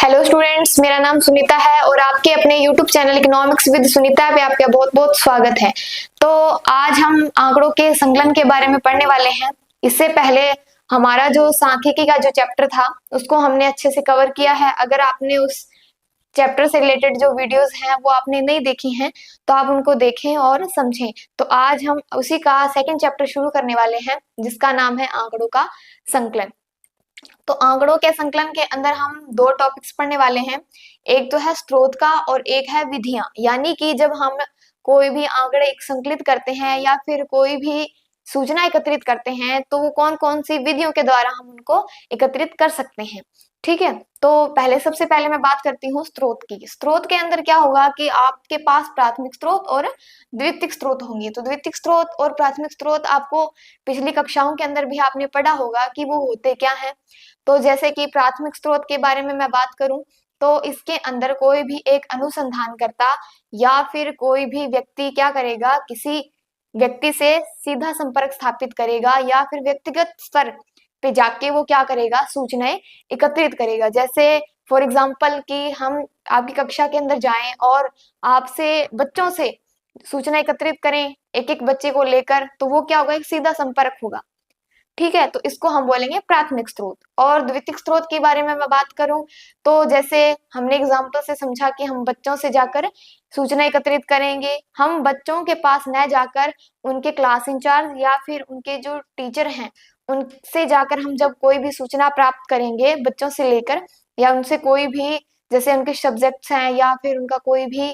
Hello students, मेरा नाम सुनीता है और आपके अपने YouTube channel economics with Sunita पे आपका बहुत बहुत स्वागत है। तो आज हम आंकड़ों के संकलन के बारे में पढ़ने वाले हैं। इससे पहले हमारा जो सांख्यिकी का जो चैप्टर था उसको हमने अच्छे से कवर किया है। अगर आपने उस चैप्टर से रिलेटेड जो वीडियोस हैं वो आपने नहीं देखी हैं तो आप उनको देखें और समझें। तो आज हम उसी का सेकंड चैप्टर शुरू करने वाले हैं जिसका नाम है आंकड़ों का संकलन। तो आंकड़ों के संकलन के अंदर हम दो टॉपिक्स पढ़ने वाले हैं। एक तो है स्रोत का और एक है विधियां। यानी कि जब हम कोई भी आंकड़े एक संकलित करते हैं या फिर कोई भी सूचना एकत्रित करते हैं तो वो कौन कौन सी विधियों के द्वारा हम उनको एकत्रित कर सकते हैं। ठीक है, तो सबसे पहले मैं बात करती हूँ स्रोत की। स्रोत के अंदर क्या होगा कि आपके पास प्राथमिक स्रोत और द्वितीयक स्रोत होंगे। तो द्वितीयक स्रोत और प्राथमिक स्रोत आपको पिछली कक्षाओं के अंदर भी आपने पढ़ा होगा कि वो होते क्या है। तो जैसे कि प्राथमिक स्रोत के बारे में मैं बात करूं तो इसके अंदर कोई भी एक अनुसंधानकर्ता या फिर कोई भी व्यक्ति क्या करेगा, किसी व्यक्ति से सीधा संपर्क स्थापित करेगा या फिर व्यक्तिगत स्तर पे जाके वो क्या करेगा, सूचनाएं एकत्रित करेगा। जैसे फॉर एग्जाम्पल कि हम आपकी कक्षा के अंदर जाएं और आपसे बच्चों से सूचना एकत्रित करें एक एक बच्चे को लेकर, तो वो क्या होगा, एक सीधा संपर्क होगा। ठीक है, तो इसको हम बोलेंगे प्राथमिक स्रोत। और द्वितीयक स्रोत के बारे में मैं बात करूं तो जैसे हमने एग्जाम्पल से समझा कि हम बच्चों से जाकर सूचना एकत्रित करेंगे। हम बच्चों के पास न जाकर उनके क्लास इंचार्ज या फिर उनके जो टीचर हैं उनसे जाकर हम जब कोई भी सूचना प्राप्त करेंगे बच्चों से लेकर, या उनसे कोई भी जैसे उनके सब्जेक्ट्स हैं या फिर उनका कोई भी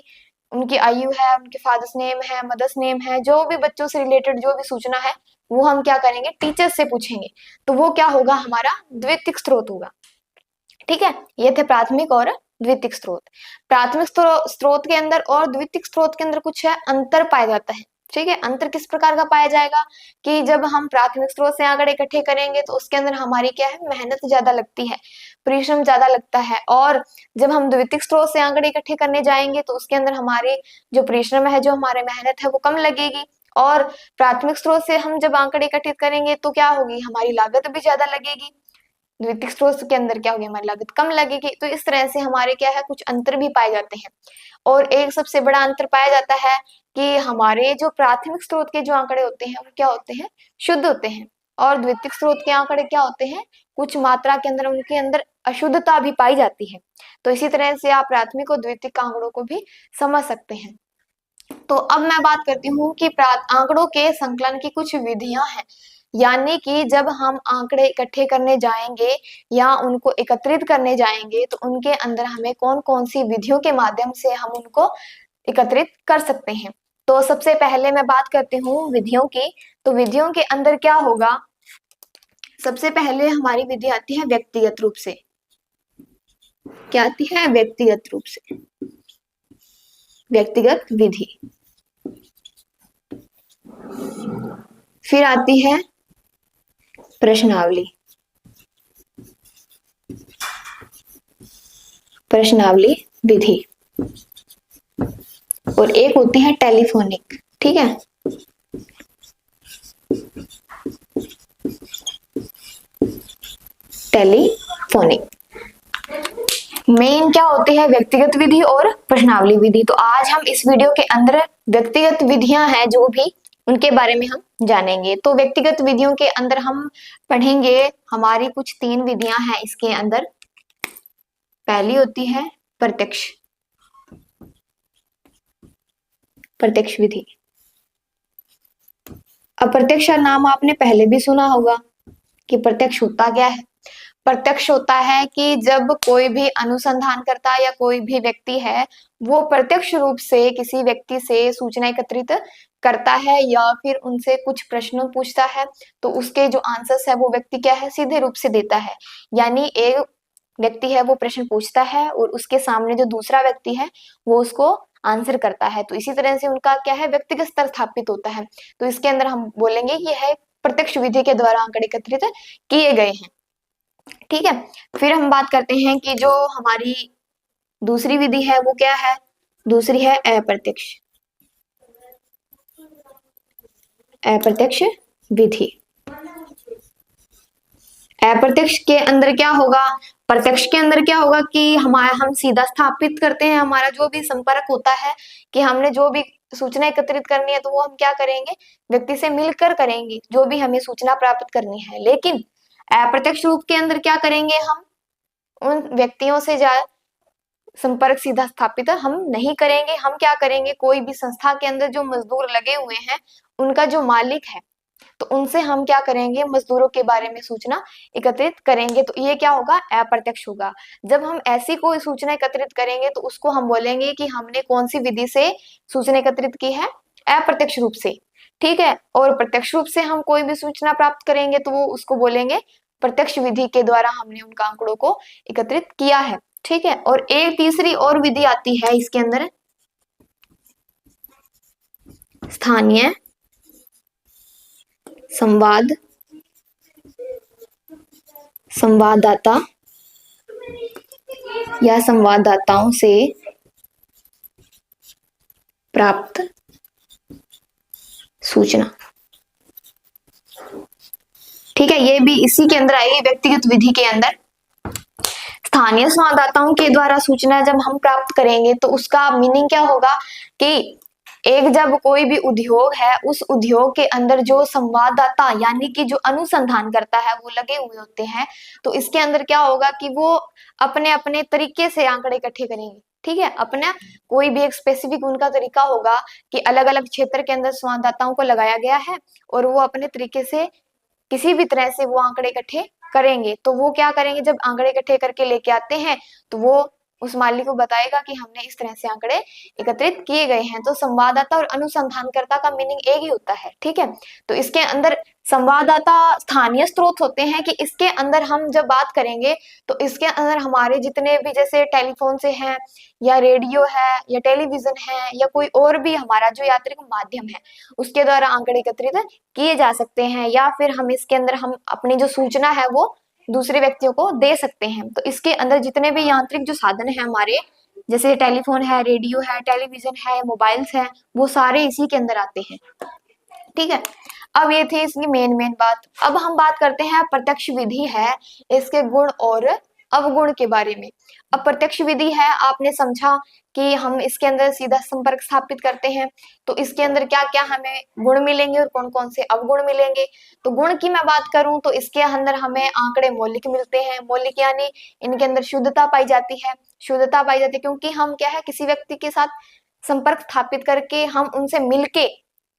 उनकी आयु है, उनके फादर्स नेम है, मदर्स नेम है, जो भी बच्चों से रिलेटेड जो भी सूचना है वो हम क्या करेंगे, टीचर से पूछेंगे। तो वो क्या होगा, हमारा द्वितीयक स्रोत होगा। ठीक है, ये थे प्राथमिक और द्वितीयक स्रोत। प्राथमिक स्रोत के अंदर और द्वितीयक स्रोत के अंदर कुछ है अंतर पाया जाता है। ठीक है, अंतर किस प्रकार का पाया जाएगा कि जब हम प्राथमिक स्रोत से आंकड़े इकट्ठे करेंगे तो उसके अंदर हमारी क्या है, मेहनत ज्यादा लगती है, परिश्रम ज्यादा लगता है। और जब हम द्वितीयक स्रोत से आंकड़े इकट्ठे करने जाएंगे तो उसके अंदर हमारे जो परिश्रम है, जो हमारे मेहनत है वो कम लगेगी। और प्राथमिक स्रोत से हम जब आंकड़े इकट्ठित करेंगे तो क्या होगी, हमारी लागत भी ज्यादा लगेगी। द्वितीयक स्रोत के अंदर क्या होगी, हमारी लागत कम लगेगी। तो इस तरह से हमारे क्या है, कुछ अंतर भी पाए जाते हैं। और एक सबसे बड़ा अंतर पाया जाता है कि हमारे जो प्राथमिक स्रोत के जो आंकड़े होते हैं वो क्या होते हैं, शुद्ध होते हैं। और द्वितीयक स्रोत के आंकड़े क्या होते हैं, कुछ मात्रा के अंदर उनके अंदर अशुद्धता भी पाई जाती है। तो इसी तरह से आप प्राथमिक और द्वितीयक आंकड़ों को भी समझ सकते हैं। तो अब मैं बात करती हूँ कि आंकड़ों के संकलन की कुछ विधियां हैं। यानी कि जब हम आंकड़े इकट्ठे करने जाएंगे या उनको एकत्रित करने जाएंगे तो उनके अंदर हमें कौन कौन सी विधियों के माध्यम से हम उनको एकत्रित कर सकते हैं। तो सबसे पहले मैं बात करती हूँ विधियों की। तो विधियों के अंदर क्या होगा, सबसे पहले हमारी विधि आती है व्यक्तिगत रूप से। क्या आती है, व्यक्तिगत रूप से, व्यक्तिगत विधि। फिर आती है प्रश्नावली, प्रश्नावली विधि। और एक होती है टेलीफोनिक। ठीक है, टेलीफोनिक। मेन क्या होती है, व्यक्तिगत विधि और प्रश्नावली विधि। तो आज हम इस वीडियो के अंदर व्यक्तिगत विधियां हैं जो भी उनके बारे में हम जानेंगे। तो व्यक्तिगत विधियों के अंदर हम पढ़ेंगे, हमारी कुछ 3 विधियां हैं इसके अंदर। पहली होती है प्रत्यक्ष, प्रत्यक्ष विधि। अप्रत्यक्ष का नाम आपने पहले भी सुना होगा कि प्रत्यक्ष होता क्या है। प्रत्यक्ष होता है कि जब कोई भी अनुसंधान करता या कोई भी व्यक्ति है वो प्रत्यक्ष रूप से किसी व्यक्ति से सूचना एकत्रित करता है या फिर उनसे कुछ प्रश्न पूछता है तो उसके जो आंसर्स है वो व्यक्ति क्या है, सीधे रूप से देता है। यानी एक व्यक्ति है वो प्रश्न पूछता है और उसके सामने जो दूसरा व्यक्ति है वो उसको आंसर करता है। तो इसी तरह से उनका क्या है, व्यक्तिगत स्तर स्थापित होता है। तो इसके अंदर हम बोलेंगे कि यह प्रत्यक्ष विधि के द्वारा आंकड़े एकत्रित किए गए हैं। ठीक है, फिर हम बात करते हैं कि जो हमारी दूसरी विधि है वो क्या है, दूसरी है अप्रत्यक्ष, अप्रत्यक्ष विधि। अप्रत्यक्ष के अंदर क्या होगा, प्रत्यक्ष के अंदर क्या होगा कि हम सीधा स्थापित करते हैं, हमारा जो भी संपर्क होता है कि हमने जो भी सूचना एकत्रित करनी है तो वो हम क्या करेंगे, व्यक्ति से मिलकर करेंगे जो भी हमें सूचना प्राप्त करनी है। लेकिन अप्रत्यक्ष रूप के अंदर क्या करेंगे, हम उन व्यक्तियों से संपर्क सीधा स्थापित हम नहीं करेंगे। हम क्या करेंगे, कोई भी संस्था के अंदर जो मजदूर लगे हुए हैं उनका जो मालिक है तो उनसे हम क्या करेंगे, मजदूरों के बारे में सूचना एकत्रित करेंगे। तो ये क्या होगा, अप्रत्यक्ष होगा। जब हम ऐसी कोई सूचना एकत्रित करेंगे तो उसको हम बोलेंगे कि हमने कौन सी विधि से सूचना एकत्रित की है, अप्रत्यक्ष रूप से। ठीक है, और प्रत्यक्ष रूप से हम कोई भी सूचना प्राप्त करेंगे तो वो उसको बोलेंगे प्रत्यक्ष विधि के द्वारा हमने उनका आंकड़ों को एकत्रित किया है। ठीक है, और एक तीसरी और विधि आती है इसके अंदर, स्थानीय संवाद, संवाददाता या संवाददाताओं से प्राप्त सूचना। ठीक है, ये भी इसी के अंदर आएगी, व्यक्तिगत विधि के अंदर। स्थानीय संवाददाताओं के द्वारा सूचना जब हम प्राप्त करेंगे तो उसका मीनिंग क्या होगा कि एक जब कोई भी उद्योग है उस उद्योग के अंदर जो संवाददाता यानी कि जो अनुसंधान करता है वो लगे हुए होते हैं, तो इसके अंदर क्या होगा कि वो अपने अपने तरीके से आंकड़े इकट्ठे करेंगे। ठीक है, अपना कोई भी एक स्पेसिफिक उनका तरीका होगा कि अलग अलग क्षेत्र के अंदर संवाददाताओं को लगाया गया है और वो अपने तरीके से किसी भी तरह से वो आंकड़े इकट्ठे करेंगे। तो वो क्या करेंगे, जब आंकड़े इकट्ठे करके लेके आते हैं तो वो उस मालिक को बताएगा कि हमने इस तरह से आंकड़े एकत्रित किए गए हैं। तो संवाददाता और अनुसंधानकर्ता का मीनिंग एक ही होता है। ठीक है, तो इसके अंदर संवाददाता स्थानीय स्रोत होते हैं कि इसके अंदर हम जब बात करेंगे तो इसके अंदर हमारे जितने भी जैसे टेलीफोन से हैं या रेडियो है या टेलीविजन है या कोई और भी हमारा जो यांत्रिक माध्यम है उसके द्वारा आंकड़े एकत्रित किए जा सकते हैं, या फिर हम इसके अंदर हम अपनी जो सूचना है वो दूसरे व्यक्तियों को दे सकते हैं। तो इसके अंदर जितने भी यांत्रिक जो साधन है हमारे, जैसे टेलीफोन है, रेडियो है, टेलीविजन है, मोबाइल्स है, वो सारे इसी के अंदर आते हैं। ठीक है, अब ये थी इसकी मेन बात। अब हम बात करते हैं प्रत्यक्ष विधि है, इसके गुण और अवगुण के बारे में। अब प्रत्यक्ष विधि है, आपने समझा कि हम इसके अंदर सीधा संपर्क स्थापित करते हैं, तो इसके अंदर क्या क्या हमें गुण मिलेंगे और कौन कौन से अवगुण मिलेंगे। तो गुण की मैं बात करूं तो इसके अंदर हमें आंकड़े मौलिक मिलते हैं। मौलिक यानी इनके अंदर शुद्धता पाई जाती है, शुद्धता पाई जाती है क्योंकि हम क्या है, किसी व्यक्ति के साथ संपर्क स्थापित करके हम उनसे मिलके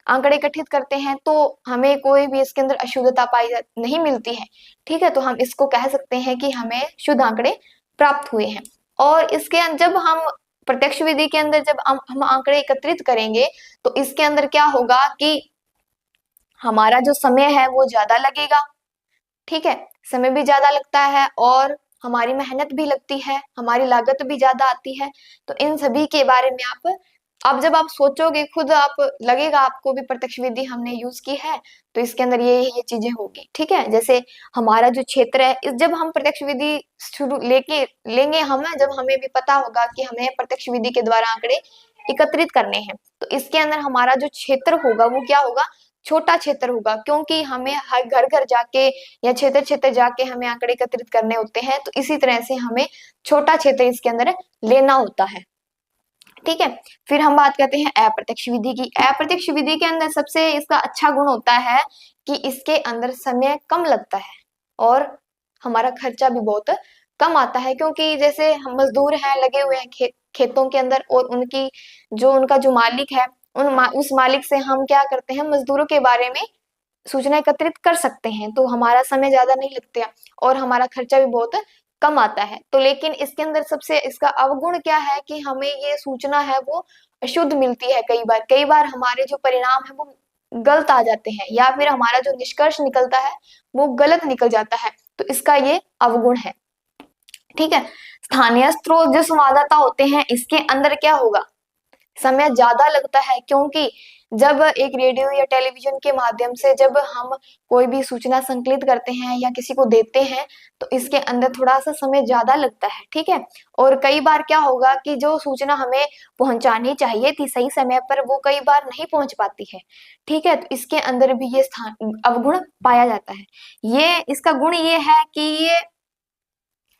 आंकड़े इकट्ठित करते हैं तो हमें कोई भी इसके अंदर अशुद्धता नहीं मिलती है। ठीक है, तो हम इसको कह सकते हैं कि हमें शुद्ध आंकड़े प्राप्त हुए हैं। और इसके जब हम प्रत्यक्ष विधि के अंदर जब हम आंकड़े एकत्रित करेंगे तो इसके अंदर क्या होगा कि हमारा जो समय है वो ज्यादा लगेगा। ठीक है, समय भी ज्यादा लगता है और हमारी मेहनत भी लगती है, हमारी लागत भी ज्यादा आती है। तो इन सभी के बारे में आप जब आप सोचोगे खुद, आप लगेगा आपको भी प्रत्यक्ष विधि हमने यूज की है तो इसके अंदर ये चीजें होगी। ठीक है, जैसे हमारा जो क्षेत्र है, जब हम प्रत्यक्ष विधि शुरू लेंगे हम, जब हमें भी पता होगा कि हमें प्रत्यक्ष विधि के द्वारा आंकड़े एकत्रित करने हैं, तो इसके अंदर हमारा जो क्षेत्र होगा वो क्या होगा, छोटा क्षेत्र होगा, क्योंकि हमें हर घर घर जाके या क्षेत्र क्षेत्र जाके हमें आंकड़े एकत्रित करने होते हैं। तो इसी तरह से हमें छोटा क्षेत्र इसके अंदर लेना होता है। ठीक है, फिर हम बात करते हैं अप्रत्यक्ष विधि की। अप्रत्यक्ष विधि के अंदर सबसे इसका अच्छा गुण होता है कि इसके अंदर समय कम लगता है और हमारा खर्चा भी बहुत कम आता है, क्योंकि जैसे हम मजदूर हैं लगे हुए हैं खेतों के अंदर और उनका जो मालिक है उस मालिक से हम क्या करते हैं, मजदूरों के बारे में सूचना एकत्रित कर सकते हैं, तो हमारा समय ज्यादा नहीं लगता और हमारा खर्चा भी बहुत कम आता है। तो लेकिन इसके अंदर सबसे इसका अवगुण क्या है कि हमें ये सूचना है वो अशुद्ध मिलती है। कई बार हमारे जो परिणाम है वो गलत आ जाते हैं या फिर हमारा जो निष्कर्ष निकलता है वो गलत निकल जाता है, तो इसका ये अवगुण है। ठीक है, स्थानीय स्रोत जो संवाददाता होते हैं इसके अंदर क्या होगा, समय ज्यादा लगता है, क्योंकि जब एक रेडियो या टेलीविजन के माध्यम से जब हम कोई भी सूचना संकलित करते हैं या किसी को देते हैं तो इसके अंदर थोड़ा सा समय ज्यादा लगता है, ठीक है। और कई बार क्या होगा कि जो सूचना हमें पहुंचानी चाहिए थी सही समय पर वो कई बार नहीं पहुंच पाती है, ठीक है। तो इसके अंदर भी ये स्थान अवगुण पाया जाता है। ये इसका गुण ये है कि ये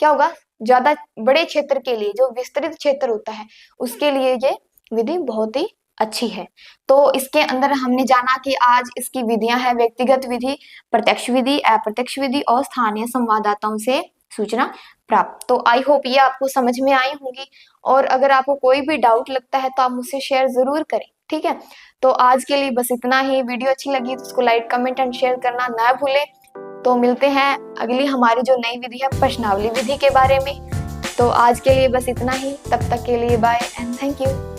क्या होगा, ज्यादा बड़े क्षेत्र के लिए, जो विस्तृत क्षेत्र होता है उसके लिए ये विधि बहुत ही अच्छी है। तो इसके अंदर हमने जाना कि आज इसकी विधियां हैं व्यक्तिगत विधि, प्रत्यक्ष विधि, अप्रत्यक्ष विधि और स्थानीय संवाददाताओं से सूचना प्राप्त। तो आई होप ये आपको समझ में आई होंगी, और अगर आपको कोई भी डाउट लगता है तो आप मुझसे शेयर जरूर करें, ठीक है। तो आज के लिए बस इतना ही। वीडियो अच्छी लगी तो उसको लाइक, कमेंट एंड शेयर करना ना भूलें। तो मिलते हैं अगली हमारी जो नई विधि है प्रश्नावली विधि के बारे में। तो आज के लिए बस इतना ही, तब तक के लिए बाय एंड थैंक यू।